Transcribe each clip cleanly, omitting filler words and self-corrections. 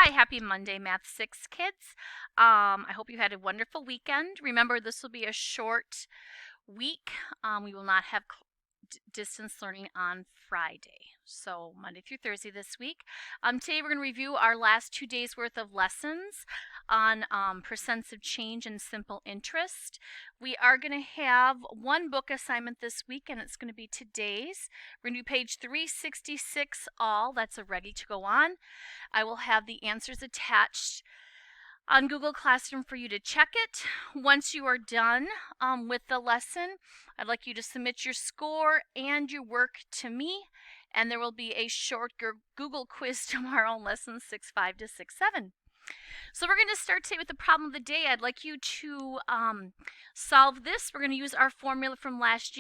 Hi, happy Monday, Math 6 kids. I hope you had a wonderful weekend. Remember, this will be a short week. We will not have distance learning on Friday. So Monday through Thursday this week. Today we're going to review our last 2 days worth of lessons on percents of change and simple interest. We are going to have one book assignment this week, and it's going to be today's. We're going to do page 366 all. That's a ready to go on. I will have the answers attached on Google Classroom for you to check it. Once you are done with the lesson, I'd like you to submit your score and your work to me, and there will be a short Google quiz tomorrow in lessons 6-5 to 6-7. So we're going to start today with the problem of the day. I'd like you to solve this. We're going to use our formula from last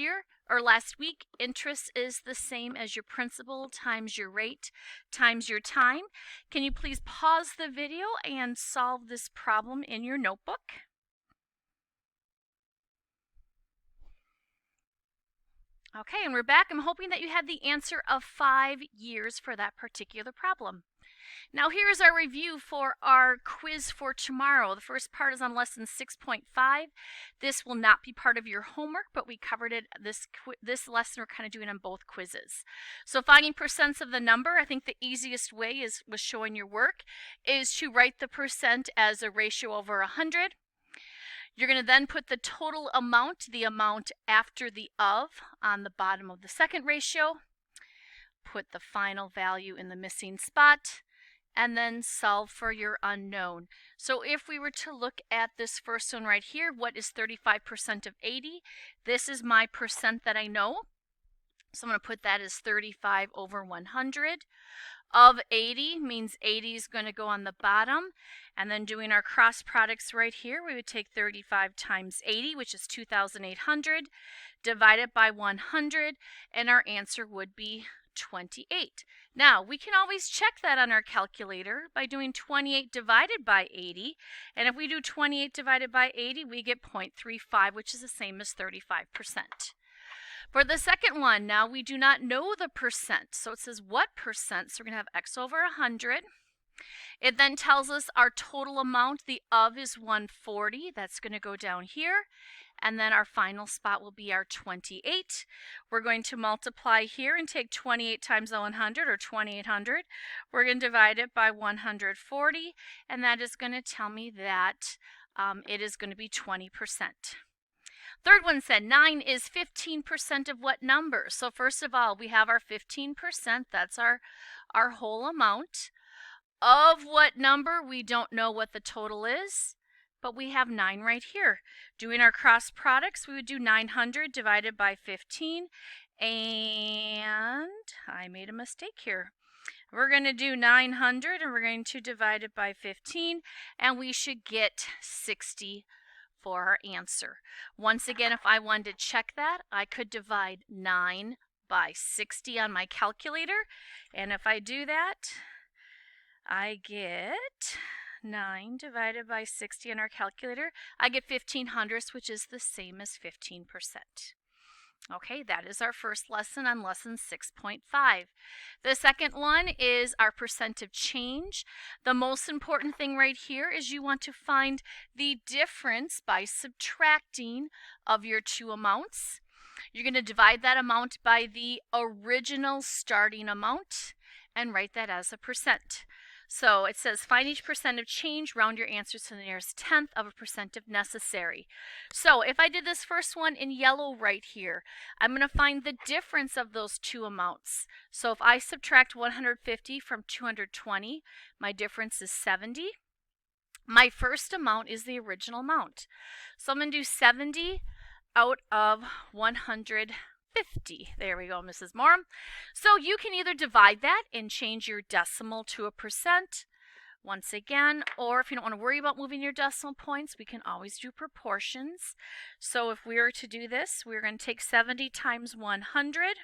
week. Interest is the same as your principal times your rate times your time. Can you please pause the video and solve this problem in your notebook? Okay, and we're back. I'm hoping that you had the answer of 5 years for that particular problem. Now here's our review for our quiz for tomorrow. The first part is on lesson 6.5. This will not be part of your homework, but we covered it this lesson. We're kind of doing on both quizzes. So finding percents of the number, I think the easiest way was showing your work, is to write the percent as a ratio over 100. You're going to then put the total amount, the amount after the of, on the bottom of the second ratio. Put the final value in the missing spot, and then solve for your unknown. So if we were to look at this first one right here, what is 35% of 80? This is my percent that I know. So I'm going to put that as 35 over 100. Of 80 means 80 is going to go on the bottom. And then doing our cross products right here, we would take 35 times 80, which is 2,800, divide it by 100, and our answer would be 28. Now, we can always check that on our calculator by doing 28 divided by 80. And if we do 28 divided by 80, we get 0.35, which is the same as 35%. For the second one, now we do not know the percent. So it says what percent? So we're going to have x over 100. It then tells us our total amount. The of is 140. That's going to go down here. And then our final spot will be our 28. We're going to multiply here and take 28 times 100, or 2,800. We're going to divide it by 140, and that is going to tell me that it is going to be 20%. Third one said 9 is 15% of what number? So first of all, we have our 15%. That's our whole amount. Of what number? We don't know what the total is, but we have 9 right here. Doing our cross products, we would do 900 divided by 15, and I made a mistake here. We're going to do 900, and we're going to divide it by 15, and we should get 60 for our answer. Once again, if I wanted to check that, I could divide 9 by 60 on my calculator, and if I do that, I get 9 divided by 60 on our calculator. I get 15 hundredths, which is the same as 15%. Okay, that is our first lesson on lesson 6.5. The second one is our percent of change. The most important thing right here is you want to find the difference by subtracting of your two amounts. You're going to divide that amount by the original starting amount and write that as a percent. So it says find each percent of change, round your answers to the nearest tenth of a percent if necessary. So if I did this first one in yellow right here, I'm going to find the difference of those two amounts. So if I subtract 150 from 220, my difference is 70. My first amount is the original amount. So I'm going to do 70 out of 150. There we go, Mrs. Morreim. So you can either divide that and change your decimal to a percent, once again, or if you don't want to worry about moving your decimal points, we can always do proportions. So if we were to do this, we're going to take 70 times 100.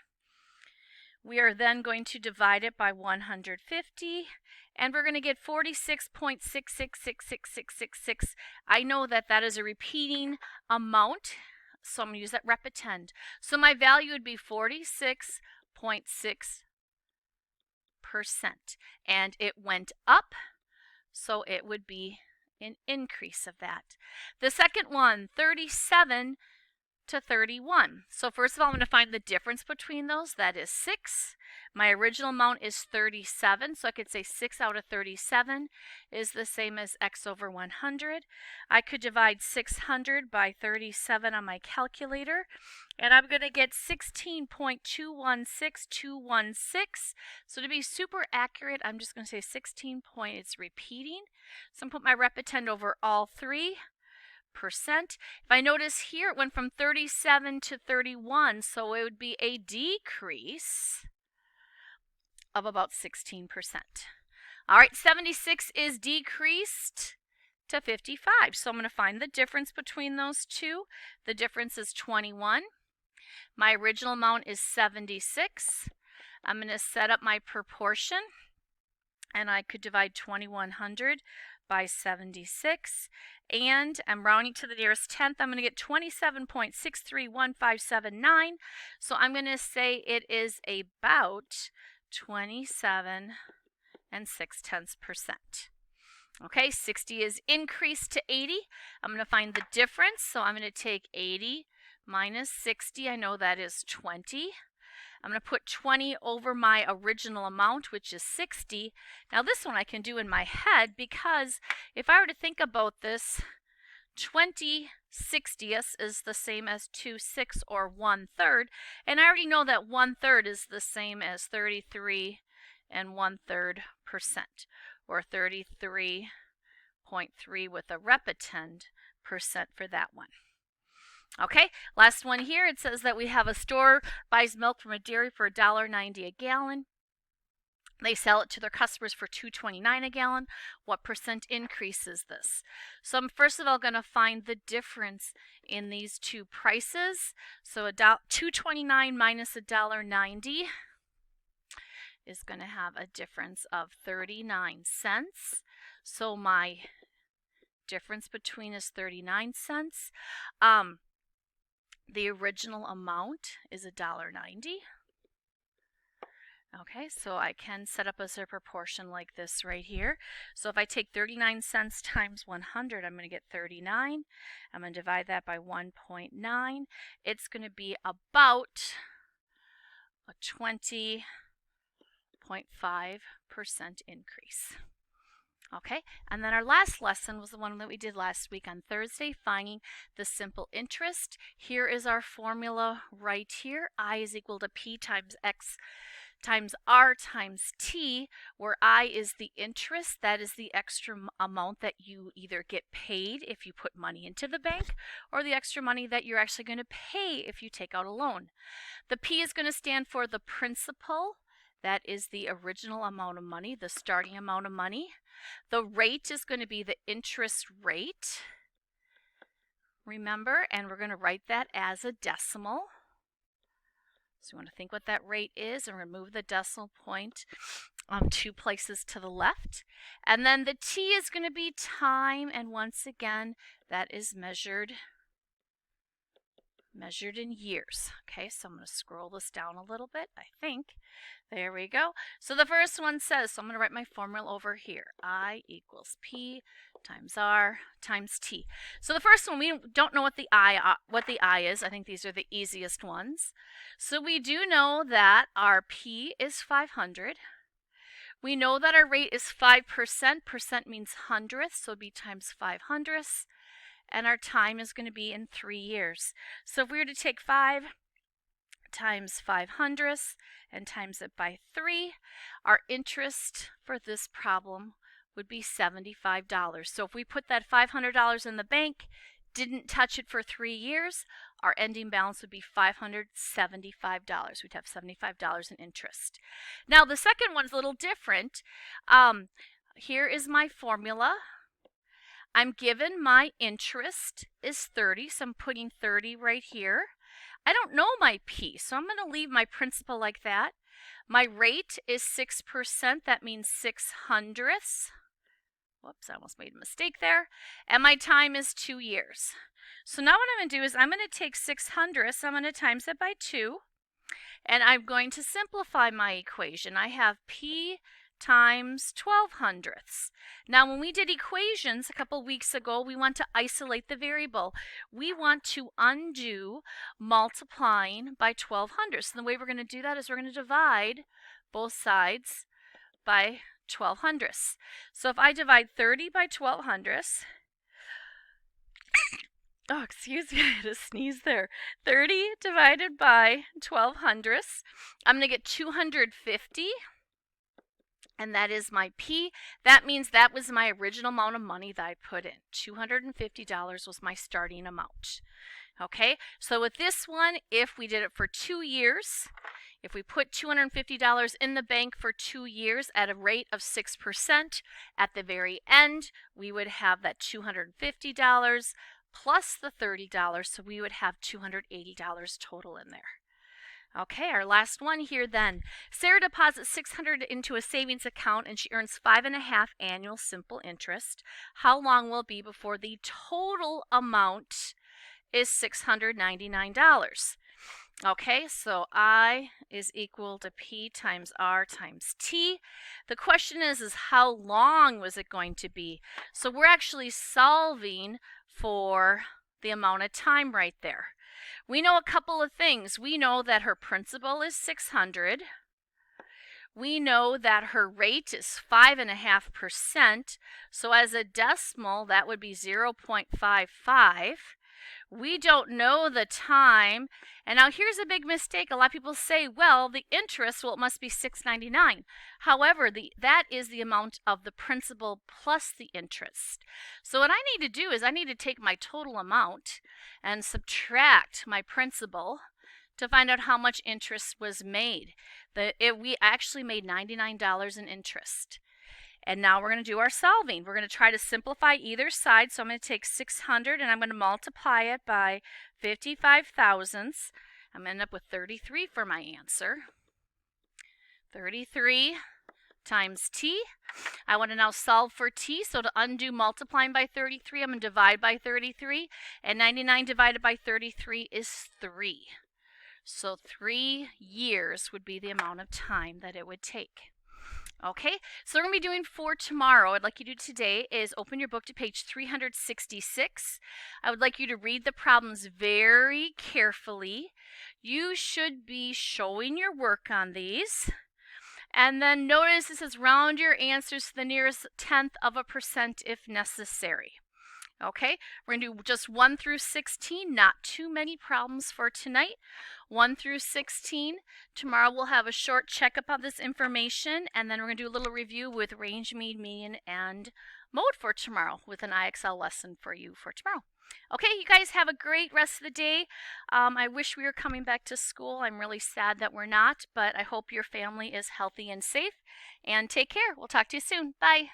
We are then going to divide it by 150, and we're going to get 46.666666. I know that that is a repeating amount, so I'm going to use that repetend. So my value would be 46.6%. And it went up so it would be an increase of that. The second one, 37 to 31. So first of all, I'm going to find the difference between those. That is 6. My original amount is 37, so I could say 6 out of 37 is the same as x over 100. I could divide 600 by 37 on my calculator, and I'm going to get 16.216216. So to be super accurate, I'm just going to say 16 point, it's repeating. So I'm going to put my repetend over all three. Percent. If I notice here, it went from 37 to 31, so it would be a decrease of about 16%. All right, 76 is decreased to 55, so I'm going to find the difference between those two. The difference is 21. My original amount is 76. I'm going to set up my proportion, and I could divide 2100 by 76, and I'm rounding to the nearest tenth. I'm going to get 27.631579, so I'm going to say it is about 27 6/10%. Okay, 60 is increased to 80. I'm going to find the difference, so I'm going to take 80 minus 60. I know that is 20. I'm going to put 20 over my original amount, which is 60. Now this one I can do in my head, because if I were to think about this, 20 60ths is the same as 2 6 or 1/3, and I already know that 1/3 is the same as 33 1/3%, or 33.3 with a repetend percent for that one. Okay, last one here. It says that we have a store buys milk from a dairy for $1.90 a gallon. They sell it to their customers for $2.29 a gallon. What percent increase is this? So I'm first of all going to find the difference in these two prices. So $2.29 minus $1.90 is going to have a difference of 39 cents. So my difference between is 39 cents. The original amount is $1.90. Okay, so I can set up as a proportion like this right here. So if I take 39 cents times 100, I'm going to get 39. I'm going to divide that by 1.9. It's going to be about a 20.5% increase. Okay, and then our last lesson was the one that we did last week on Thursday, finding the simple interest. Here is our formula right here. I is equal to P times X times R times T, where I is the interest. That is the extra amount that you either get paid if you put money into the bank, or the extra money that you're actually going to pay if you take out a loan. The P is going to stand for the principal. That is the original amount of money, the starting amount of money. The rate is going to be the interest rate, remember, and we're going to write that as a decimal. So you want to think what that rate is and remove the decimal point 2 places to the left. And then the T is going to be time, and once again, that is measured in years. Okay, so I'm going to scroll this down a little bit, I think. There we go. So the first one says, so I'm going to write my formula over here. I equals P times R times T. So the first one, we don't know what the I is. I think these are the easiest ones. So we do know that our P is 500. We know that our rate is 5%. Percent means hundredths, so it'd be times 500ths. And our time is going to be in 3 years. So if we were to take 5 times 500ths and times it by 3, our interest for this problem would be $75. So if we put that $500 in the bank, didn't touch it for 3 years, our ending balance would be $575. We'd have $75 in interest. Now the second one's a little different. Here is my formula. I'm given my interest is 30, so I'm putting 30 right here. I don't know my P, so I'm going to leave my principal like that. My rate is 6%, that means 600ths. Whoops, I almost made a mistake there. And my time is 2 years. So now what I'm going to do is I'm going to take 600ths, I'm going to times it by 2, and I'm going to simplify my equation. I have P times 12/100ths. Now, when we did equations a couple weeks ago, we want to isolate the variable. We want to undo multiplying by 12/100ths. And the way we're going to do that is we're going to divide both sides by 12/100ths. So if I divide 30 by 12/100ths, oh, excuse me, I had a sneeze there. 30 divided by 12/100ths, I'm going to get 250. And that is my P. That means that was my original amount of money that I put in. $250 was my starting amount. Okay, so with this one, if we did it for 2 years, if we put $250 in the bank for 2 years at a rate of 6%, at the very end, we would have that $250 plus the $30, so we would have $280 total in there. Okay, our last one here then. Sarah deposits $600 into a savings account and she earns 5.5 annual simple interest. How long will it be before the total amount is $699? Okay, so I is equal to P times R times T. The question is how long was it going to be? So we're actually solving for the amount of time right there. We know a couple of things. We know that her principal is 600. We know that her rate is 5.5%. So as a decimal, that would be 0.55. We don't know the time. And now here's a big mistake. A lot of people say, well, the interest, well, it must be $699. However, that is the amount of the principal plus the interest. So what I need to do is I need to take my total amount and subtract my principal to find out how much interest was made. We actually made $99 in interest. And now we're going to do our solving. We're going to try to simplify either side. So I'm going to take 600 and I'm going to multiply it by 55 thousandths. I'm going to end up with 33 for my answer. 33 times t. I want to now solve for t. So to undo multiplying by 33, I'm going to divide by 33. And 99 divided by 33 is 3. So 3 years would be the amount of time that it would take. Okay, so we're going to be doing for tomorrow. I'd like you to do today is open your book to page 366. I would like you to read the problems very carefully. You should be showing your work on these. And then notice this says round your answers to the nearest 0.1% if necessary. Okay, we're going to do just 1 through 16, not too many problems for tonight. 1 through 16. Tomorrow we'll have a short checkup of this information, and then we're going to do a little review with range, mean, median, and mode for tomorrow with an IXL lesson for you for tomorrow. Okay, you guys have a great rest of the day. I wish we were coming back to school. I'm really sad that we're not, but I hope your family is healthy and safe. And take care. We'll talk to you soon. Bye.